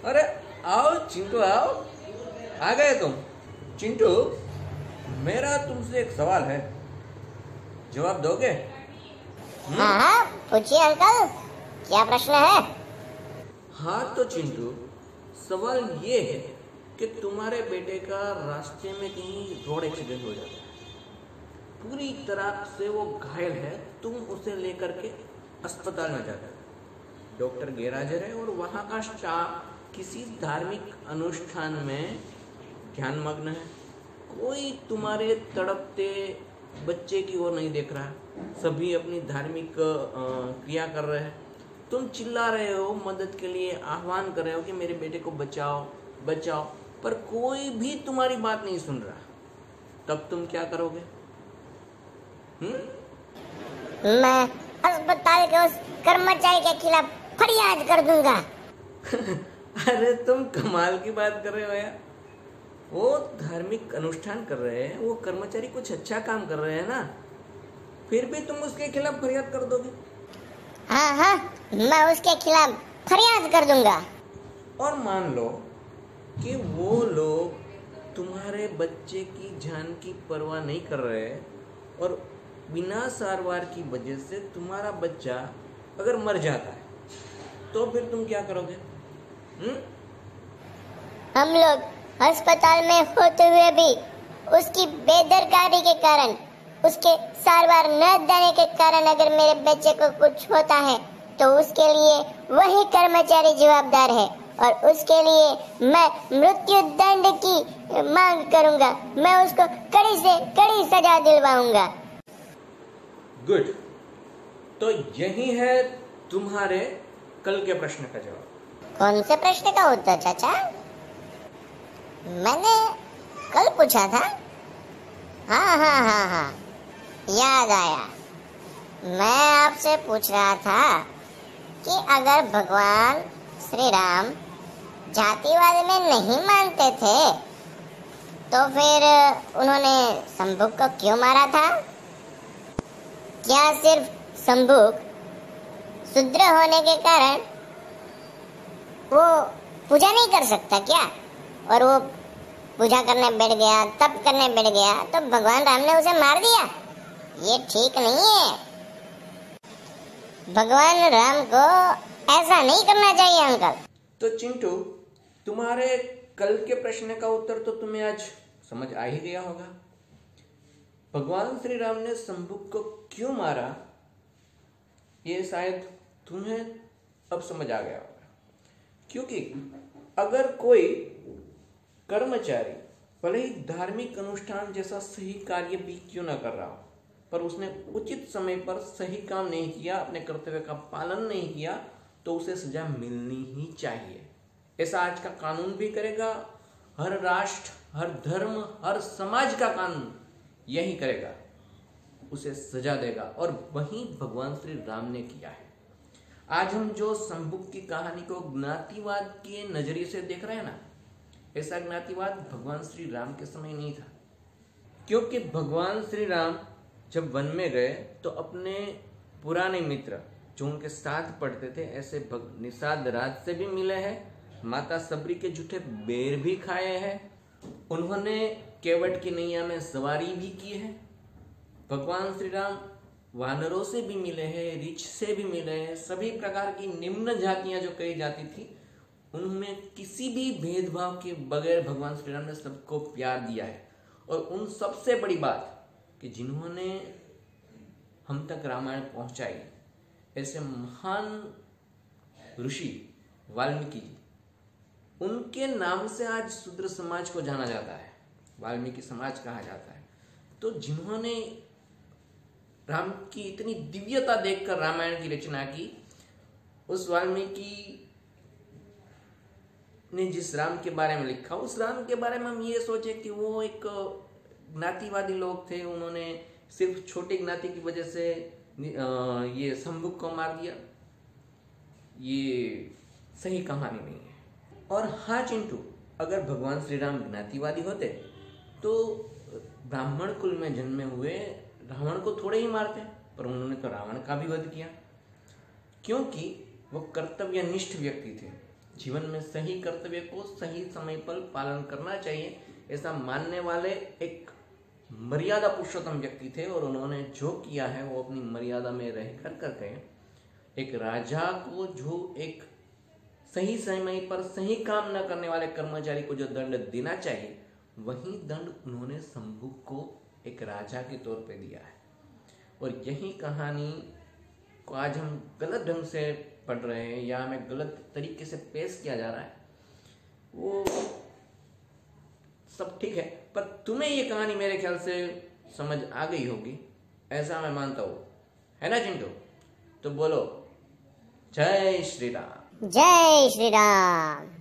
अरे आओ चिंटू आओ, आ गए तुम। चिंटू, मेरा तुमसे एक सवाल है, जवाब दोगे? हाँ हाँ, पूछिए अंकल, क्या प्रश्न है? हाँ तो चिंटू, सवाल ये है कि तुम्हारे बेटे का रास्ते में कहीं रोड एक्सीडेंट हो जाता है, पूरी तरह से वो घायल है, तुम उसे लेकर के अस्पताल में जाते हो। डॉक्टर गैरहाजिर है और वहाँ का स्टाफ किसी धार्मिक अनुष्ठान में ध्यानमग्न है। कोई तुम्हारे तड़पते बच्चे की ओर नहीं देख रहा, सभी अपनी धार्मिक क्रिया कर रहे हैं। तुम चिल्ला रहे हो, मदद के लिए आह्वान कर रहे हो कि मेरे बेटे को बचाओ बचाओ, पर कोई भी तुम्हारी बात नहीं सुन रहा। तब तुम क्या करोगे? मैं अस्पताल के उस कर्मचारी के खिलाफ फरियाद कर दूंगा। अरे तुम कमाल की बात कर रहे हो यार, वो धार्मिक अनुष्ठान कर रहे हैं, वो कर्मचारी कुछ अच्छा काम कर रहे हैं ना, फिर भी तुम उसके खिलाफ फरियाद कर दोगे? हाँ हाँ, मैं उसके खिलाफ फरियाद कर दूंगा। और मान लो कि वो लोग तुम्हारे बच्चे की जान की परवाह नहीं कर रहे और बिना सारवार की वजह से तुम्हारा बच्चा अगर मर जाता है, तो फिर तुम क्या करोगे? हम लोग अस्पताल में होते हुए भी उसकी बेदरकारी के कारण, उसके सारवार न देने के कारण अगर मेरे बच्चे को कुछ होता है तो उसके लिए वही कर्मचारी जवाबदार है और उसके लिए मैं मृत्यु दंड की मांग करूंगा। मैं उसको कड़ी से कड़ी सजा दिलवाऊंगा। गुड, तो यही है तुम्हारे कल के प्रश्न का जवाब। कौन से प्रश्न का उत्तर चाचा? मैंने कल पूछा था। हाँ हाँ हाँ हाँ, याद आया। मैं आपसे पूछ रहा था कि अगर भगवान श्री राम जातिवाद में नहीं मानते थे तो फिर उन्होंने शंभुक को क्यों मारा था? क्या सिर्फ शंभुक शूद्र होने के कारण वो पूजा नहीं कर सकता क्या? और वो पूजा करने बैठ गया, तप करने बैठ गया, तो भगवान राम ने उसे मार दिया। ये ठीक नहीं है। भगवान राम को ऐसा नहीं करना चाहिए अंकल। तो चिंटू, तुम्हारे कल के प्रश्न का उत्तर तो तुम्हें आज समझ आ ही गया होगा। भगवान श्री राम ने शंभुक को क्यों मारा, ये शायद तुम्हें अब समझ आ गया होगा। क्योंकि अगर कोई कर्मचारी भले ही धार्मिक अनुष्ठान जैसा सही कार्य भी क्यों न कर रहा हो, पर उसने उचित समय पर सही काम नहीं किया, अपने कर्तव्य का पालन नहीं किया, तो उसे सजा मिलनी ही चाहिए। ऐसा आज का कानून भी करेगा। हर राष्ट्र, हर धर्म, हर समाज का कानून यही करेगा, उसे सजा देगा। और वही भगवान श्री राम ने किया है। आज हम जो शंभुक की कहानी को ज्ञातिवाद के नजरिए से देख रहे हैं ना, ऐसा ज्ञातिवाद भगवान श्री राम के समय नहीं था। क्योंकि भगवान श्री राम जब वन में गए तो अपने पुराने मित्र जो उनके साथ पढ़ते थे, ऐसे निषाद राज से भी मिले हैं, माता सबरी के जूठे बेर भी खाए हैं, उन्होंने केवट की नैया में सवारी भी की है। भगवान श्री राम वानरों से भी मिले हैं, रीछ से भी मिले हैं, सभी प्रकार की निम्न जातियां जो कही जाती थी, उनमें किसी भी भेदभाव के बगैर भगवान श्री राम ने सबको प्यार दिया है। और उन सबसे बड़ी बात कि जिन्होंने हम तक रामायण पहुंचाई, ऐसे महान ऋषि वाल्मीकि जी, उनके नाम से आज शूद्र समाज को जाना जाता है, वाल्मीकि समाज कहा जाता है। तो जिन्होंने राम की इतनी दिव्यता देखकर रामायण की रचना की, उस वाल्मीकि ने जिस राम के बारे में लिखा, उस राम के बारे में हम ये सोचे कि वो एक ज्ञातिवादी लोग थे, उन्होंने सिर्फ छोटी ज्ञाति की वजह से ये शंभुक को मार दिया, ये सही कहानी नहीं है। और हाँ चिंटू, अगर भगवान श्री राम ज्ञातिवादी होते तो ब्राह्मण कुल में जन्मे हुए रावण को थोड़े ही मारते, पर उन्होंने तो रावण का भी वध किया, क्योंकि वो कर्तव्यनिष्ठ व्यक्ति थे। जीवन में सही कर्तव्य को सही समय पर पालन करना चाहिए, ऐसा मानने वाले एक मर्यादा पुरुषोत्तम व्यक्ति थे। और उन्होंने जो किया है वो अपनी मर्यादा में रह कर गए। एक राजा को जो एक सही समय पर सही काम न करने वाले कर्मचारी को जो दंड देना चाहिए, वही दंड उन्होंने शंभुक को एक राजा के तौर पे दिया है। और यही कहानी को आज हम गलत ढंग से पढ़ रहे हैं या हमें गलत तरीके से पेश किया जा रहा है, वो सब ठीक है, पर तुम्हें ये कहानी मेरे ख्याल से समझ आ गई होगी, ऐसा मैं मानता हूँ, है ना चिंटू? तो बोलो जय श्री राम। जय श्री राम।